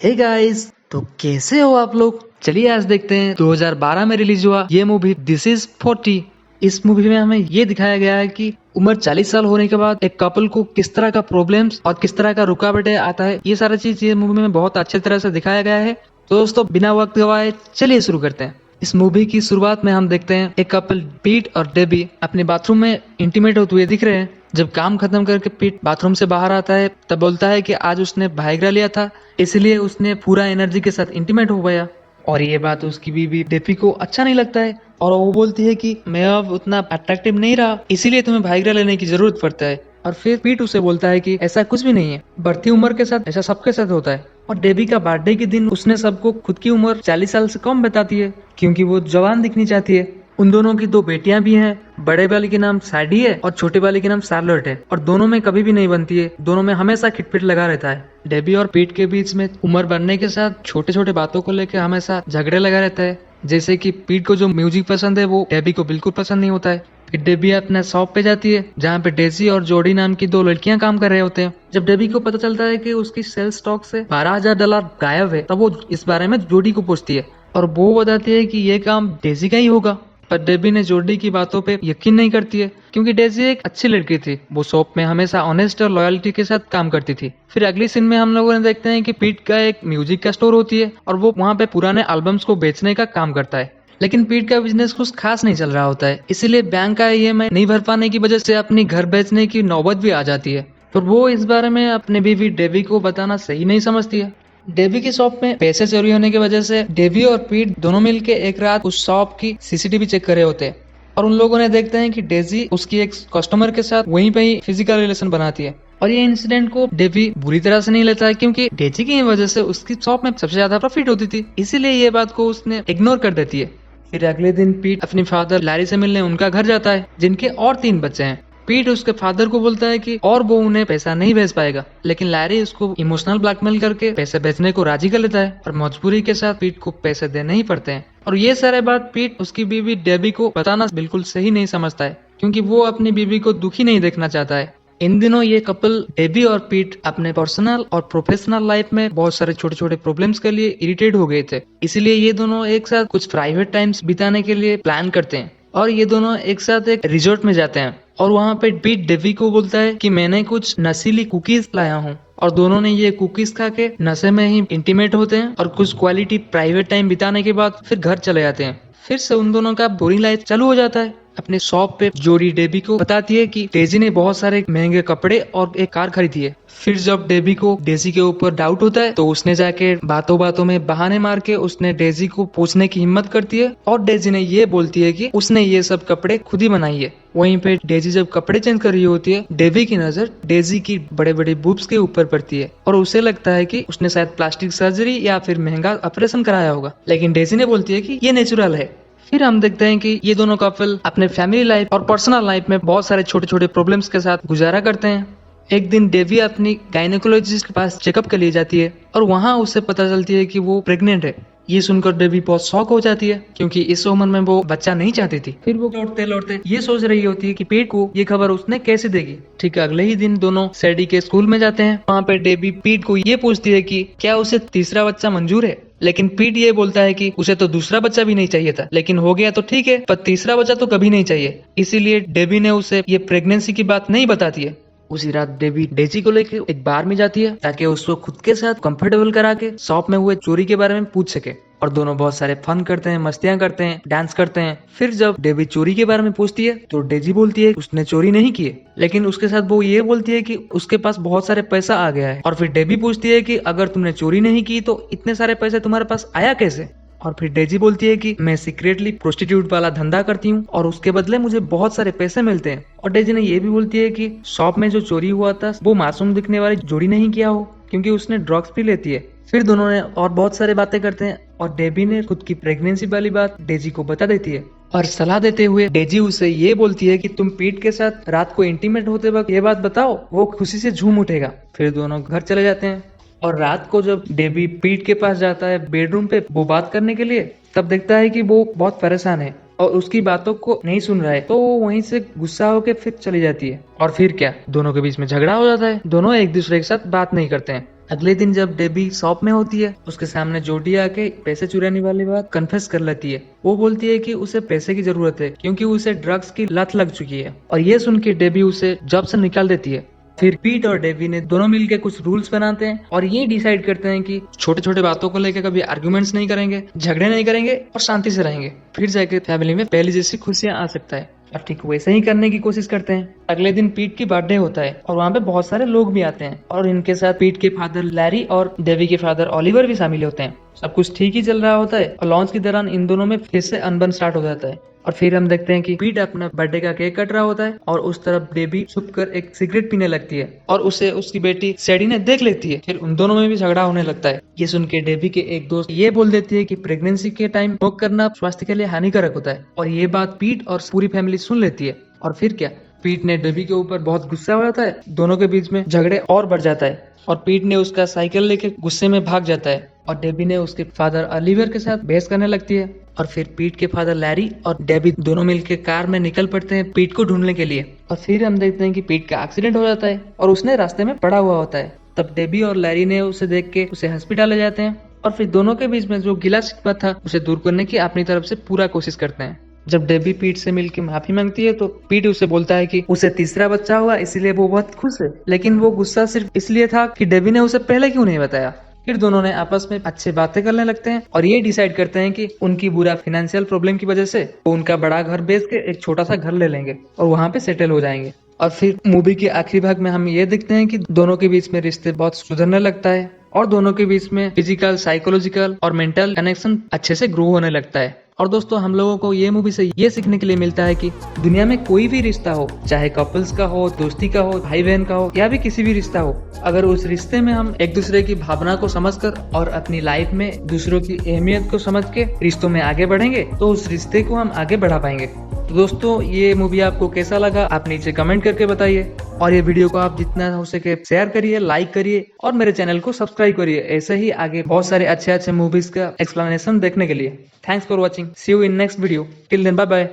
Hey guys, तो कैसे हो आप लोग। चलिए आज देखते हैं 2012 में रिलीज हुआ ये मूवी दिस इज 40। इस मूवी में हमें ये दिखाया गया है कि उम्र 40 साल होने के बाद एक कपल को किस तरह का प्रॉब्लम्स और किस तरह का रुकावटें आता है, ये सारा चीज ये मूवी में बहुत अच्छी तरह से दिखाया गया है। तो दोस्तों बिना वक्त गवाए चलिए शुरू करते हैं। इस मूवी की शुरुआत में हम देखते हैं एक कपल पीट और डेबी अपने बाथरूम में इंटीमेट होते हुए दिख रहे हैं। जब काम खत्म करके पीट बाथरूम से बाहर आता है तब बोलता है कि आज उसने वाइग्रा लिया था, इसलिए उसने पूरा एनर्जी के साथ इंटीमेट हो गया। और ये बात उसकी बीवी डेफी को अच्छा नहीं लगता है और वो बोलती है कि मैं अब उतना अट्रैक्टिव नहीं रहा, इसीलिए तुम्हें वाइग्रा लेने की जरूरत पड़ता है। और फिर पीट उसे बोलता है कि ऐसा कुछ भी नहीं है, बढ़ती उम्र के साथ ऐसा सबके साथ होता है। और डेबी का बर्थडे के दिन उसने सबको खुद की उम्र 40 साल से कम बताती है क्योंकि वो जवान दिखनी चाहती है। उन दोनों की 2 बेटियां भी हैं, बड़े वाले के नाम सैडी है और छोटे वाले के नाम शार्लोट है। और दोनों में कभी भी नहीं बनती है, दोनों में हमेशा खिटपिट लगा रहता है। डेबी और पीट के बीच में उम्र बढ़ने के साथ छोटे छोटे बातों को लेकर हमेशा झगड़े लगा रहता है। जैसे कि पीट को जो म्यूजिक पसंद है वो डेबी को बिल्कुल पसंद नहीं होता है। फिर डेबी अपने शॉप पे जाती है जहाँ पे डेजी और जोडी नाम की 2 लड़कियां काम कर रहे होते हैं। जब डेबी को पता चलता है कि उसकी सेल स्टॉक से $12,000 गायब है तब वो इस बारे में जोडी को पूछती है और वो बताती है कि ये काम डेजी का ही होगा। पर डेबी ने जोडी की बातों पे यकीन नहीं करती है क्योंकि डेजी एक अच्छी लड़की थी, वो शॉप में हमेशा ऑनेस्ट और लॉयल्टी के साथ काम करती थी। फिर अगली सीन में हम लोगों ने देखते हैं कि पीट का एक म्यूजिक का स्टोर होती है और वो वहाँ पे पुराने एल्बम्स को बेचने का काम करता है। लेकिन पीट का बिजनेस कुछ खास नहीं चल रहा होता है, इसीलिए बैंक का ईएमआई नहीं भर पाने की वजह से अपनी घर बेचने की नौबत भी आ जाती है। पर वो इस बारे में अपने बीवी डेबी को बताना सही नहीं समझती है। डेबी की शॉप में पैसे चोरी होने की वजह से डेबी और पीट दोनों मिलके एक रात उस शॉप की सीसीटीवी चेक कर रहे होते हैं और उन लोगों ने देखते हैं कि डेजी उसकी एक कस्टमर के साथ वहीं पे ही फिजिकल रिलेशन बनाती है। और ये इंसिडेंट को डेबी बुरी तरह से नहीं लेता है क्योंकि डेजी की वजह से उसकी शॉप में सबसे ज्यादा प्रॉफिट होती थी, इसीलिए ये बात को उसने इग्नोर कर देती है। फिर अगले दिन पीट अपने फादर लैरी से मिलने उनका घर जाता है जिनके और 3 बच्चे हैं। पीट उसके फादर को बोलता है कि और वो उन्हें पैसा नहीं भेज पाएगा, लेकिन लैरी उसको इमोशनल ब्लैकमेल करके पैसे भेजने को राजी कर लेता है और मजबूरी के साथ पीट को पैसे देने ही पड़ते हैं। और ये सारे बात पीट उसकी बीवी डेबी को बताना बिल्कुल सही नहीं समझता है क्योंकि वो अपनी बीवी को दुखी नहीं देखना चाहता है। इन दिनों ये कपल डेबी और पीट अपने पर्सनल और प्रोफेशनल लाइफ में बहुत सारे छोटे छोटे प्रॉब्लम्स के लिए इरिटेट हो गए थे, इसीलिए ये दोनों एक साथ कुछ प्राइवेट टाइम्स बिताने के लिए प्लान करते हैं और ये दोनों एक साथ एक रिजॉर्ट में जाते हैं। और वहाँ पे पीट डेबी को बोलता है कि मैंने कुछ नशीली कुकीज लाया हूँ और दोनों ने ये कुकीज खा के नशे में ही इंटीमेट होते हैं और कुछ क्वालिटी प्राइवेट टाइम बिताने के बाद फिर घर चले जाते हैं। फिर से उन दोनों का बोरिंग लाइफ चालू हो जाता है। अपने शॉप पे जोडी डेबी को बताती है कि डेजी ने बहुत सारे महंगे कपड़े और एक कार खरीदी है। फिर जब डेबी को डेजी के ऊपर डाउट होता है तो उसने जाके बातों बातों में बहाने मार के उसने डेजी को पूछने की हिम्मत करती है और डेजी ने ये बोलती है कि उसने ये सब कपड़े खुद ही बनाई है। वहीं पे डेजी जब कपड़े चेंज कर रही होती है डेबी की नजर डेजी की बड़े बड़े बूब्स के ऊपर पड़ती है और उसे लगता है कि उसने शायद प्लास्टिक सर्जरी या फिर महंगा ऑपरेशन कराया होगा, लेकिन डेजी ने बोलती है कि ये नेचुरल है। फिर हम देखते हैं कि ये दोनों कपल अपने फैमिली लाइफ और पर्सनल लाइफ में बहुत सारे छोटे छोटे प्रॉब्लम्स के साथ गुजारा करते हैं। एक दिन डेबी अपनी गायनेकोलॉजिस्ट के पास चेकअप के लिए जाती है और वहाँ उसे पता चलती है कि वो प्रेग्नेंट है। ये सुनकर डेबी बहुत शॉक हो जाती है क्योंकि इस उम्र में वो बच्चा नहीं चाहती थी। फिर वो लौटते लौटते ये सोच रही होती है कि पीट को ये खबर उसने कैसे देगी। ठीक अगले ही दिन दोनों सैडी के स्कूल में जाते हैं। वहाँ पे डेबी पीट को ये पूछती है कि क्या उसे तीसरा बच्चा मंजूर है, लेकिन पीट ये बोलता है कि उसे तो दूसरा बच्चा भी नहीं चाहिए था, लेकिन हो गया तो ठीक है पर तीसरा बच्चा तो कभी नहीं चाहिए। इसीलिए डेबी ने उसे ये प्रेगनेंसी की बात नहीं बताती है। उसी रात डेबी डेजी को लेकर एक बार में जाती है ताकि उसको खुद के साथ कंफर्टेबल करा के शॉप में हुए चोरी के बारे में पूछ सके और दोनों बहुत सारे फन करते हैं, मस्तियां करते हैं, डांस करते हैं। फिर जब डेबी चोरी के बारे में पूछती है तो डेजी बोलती है उसने चोरी नहीं की है, लेकिन उसके साथ वो ये बोलती है कि उसके पास बहुत सारे पैसा आ गया है। और फिर डेबी पूछती है कि अगर तुमने चोरी नहीं की तो इतने सारे पैसे तुम्हारे पास आया कैसे। और फिर डेजी बोलती है कि मैं सीक्रेटली प्रोस्टिट्यूट वाला धंधा करती हूँ और उसके बदले मुझे बहुत सारे पैसे मिलते हैं। और डेजी ने ये भी बोलती है कि शॉप में जो चोरी हुआ था वो मासूम दिखने वाली जोड़ी नहीं किया हो क्योंकि उसने ड्रग्स भी लेती है। फिर दोनों ने और बहुत सारे बातें करते हैं और डेबी ने खुद की प्रेगनेंसी वाली बात डेजी को बता देती है और सलाह देते हुए डेजी उसे ये बोलती है कि तुम पीट के साथ रात को इंटीमेट होते वक्त ये बात बताओ, वो खुशी से झूम उठेगा। फिर दोनों घर चले जाते हैं और रात को जब डेबी पीट के पास जाता है बेडरूम पे वो बात करने के लिए तब देखता है कि वो बहुत परेशान है और उसकी बातों को नहीं सुन रहा है, तो वो वहीं से गुस्सा होकर फिर चली जाती है। और फिर क्या, दोनों के बीच में झगड़ा हो जाता है, दोनों एक दूसरे के साथ बात नहीं करते हैं। अगले दिन जब डेबी शॉप में होती है, उसके सामने जोडी आके पैसे चुराने वाली बात कन्फेस कर लेती है। वो बोलती है कि उसे पैसे की जरूरत है क्योंकि उसे ड्रग्स की लत लग चुकी है, और ये सुन के डेबी उसे जॉब से निकाल देती है। फिर पीट और डेबी ने दोनों मिलकर कुछ रूल्स बनाते हैं और ये डिसाइड करते हैं कि छोटे छोटे बातों को लेकर कभी आर्गुमेंट्स नहीं करेंगे, झगड़े नहीं करेंगे और शांति से रहेंगे। फिर जाके फैमिली में पहले जैसी खुशियां आ सकता है, और ठीक वैसे ही करने की कोशिश करते हैं। अगले दिन पीट की बर्थडे होता है और वहाँ पे बहुत सारे लोग भी आते हैं, और इनके साथ पीट के फादर लैरी और डेवी के फादर ओलिवर भी शामिल होते हैं। सब कुछ ठीक ही चल रहा होता है और लॉन्च के दौरान इन दोनों में फिर से अनबन स्टार्ट हो जाता है। और फिर हम देखते हैं कि पीट अपना बर्थडे का केक कट रहा होता है और उस तरफ डेबी छुपकर एक सिगरेट पीने लगती है और उसे उसकी बेटी सैडी ने देख लेती है। फिर उन दोनों में भी झगड़ा होने लगता है। ये सुन के डेबी के एक दोस्त ये बोल देती है कि प्रेगनेंसी के टाइम स्मोक करना स्वास्थ्य के लिए हानिकारक होता है, और ये बात पीट और पूरी फैमिली सुन लेती है। और फिर क्या, पीट ने डेबी के ऊपर बहुत गुस्सा हो जाता है, दोनों के बीच में झगड़े और बढ़ जाता है और पीट ने उसका साइकिल लेके गुस्से में भाग जाता है और डेबी ने उसके फादर ओलिवर के साथ बहस करने लगती है। और फिर पीट के फादर लैरी और डेबी दोनों मिलकर कार में निकल पड़ते हैं पीट को ढूंढने के लिए। और फिर हम देखते हैं कि पीट का एक्सीडेंट हो जाता है और उसने रास्ते में पड़ा हुआ होता है। तब डेबी और लैरी ने उसे देख के उसे हॉस्पिटल ले जाते हैं और फिर दोनों के बीच में जो गिला शिकवा था उसे दूर करने की अपनी तरफ से पूरा कोशिश करते हैं। जब डेबी पीट से मिलकर माफी मांगती है तो पीट उसे बोलता है कि उसे तीसरा बच्चा हुआ इसलिए वो बहुत खुश है, लेकिन वो गुस्सा सिर्फ इसलिए था कि डेबी ने उसे पहले क्यों नहीं बताया। फिर दोनों ने आपस में अच्छे बातें करने लगते हैं और ये डिसाइड करते हैं कि उनकी बुरा फाइनेंशियल प्रॉब्लम की वजह से वो उनका बड़ा घर बेच के एक छोटा सा घर ले लेंगे और वहाँ पे सेटल हो जाएंगे। और फिर मूवी के आखिरी भाग में हम ये देखते हैं कि दोनों के बीच में रिश्ते बहुत सुधरने लगता है और दोनों के बीच में फिजिकल, साइकोलॉजिकल और मेंटल कनेक्शन अच्छे से ग्रो होने लगता है। और दोस्तों, हम लोगों को ये मूवी से ये सीखने के लिए मिलता है कि दुनिया में कोई भी रिश्ता हो, चाहे कपल्स का हो, दोस्ती का हो, भाई बहन का हो, या भी किसी भी रिश्ता हो, अगर उस रिश्ते में हम एक दूसरे की भावना को समझकर और अपनी लाइफ में दूसरों की अहमियत को समझ के रिश्तों में आगे बढ़ेंगे तो उस रिश्ते को हम आगे बढ़ा पाएंगे। तो दोस्तों, ये मूवी आपको कैसा लगा आप नीचे कमेंट करके बताइए, और ये वीडियो को आप जितना हो सके शेयर करिए, लाइक करिए और मेरे चैनल को सब्सक्राइब करिए ऐसे ही आगे बहुत सारे अच्छे अच्छे मूवीज का एक्सप्लेनेशन देखने के लिए। Thanks for watching, see you in next video, till then bye bye.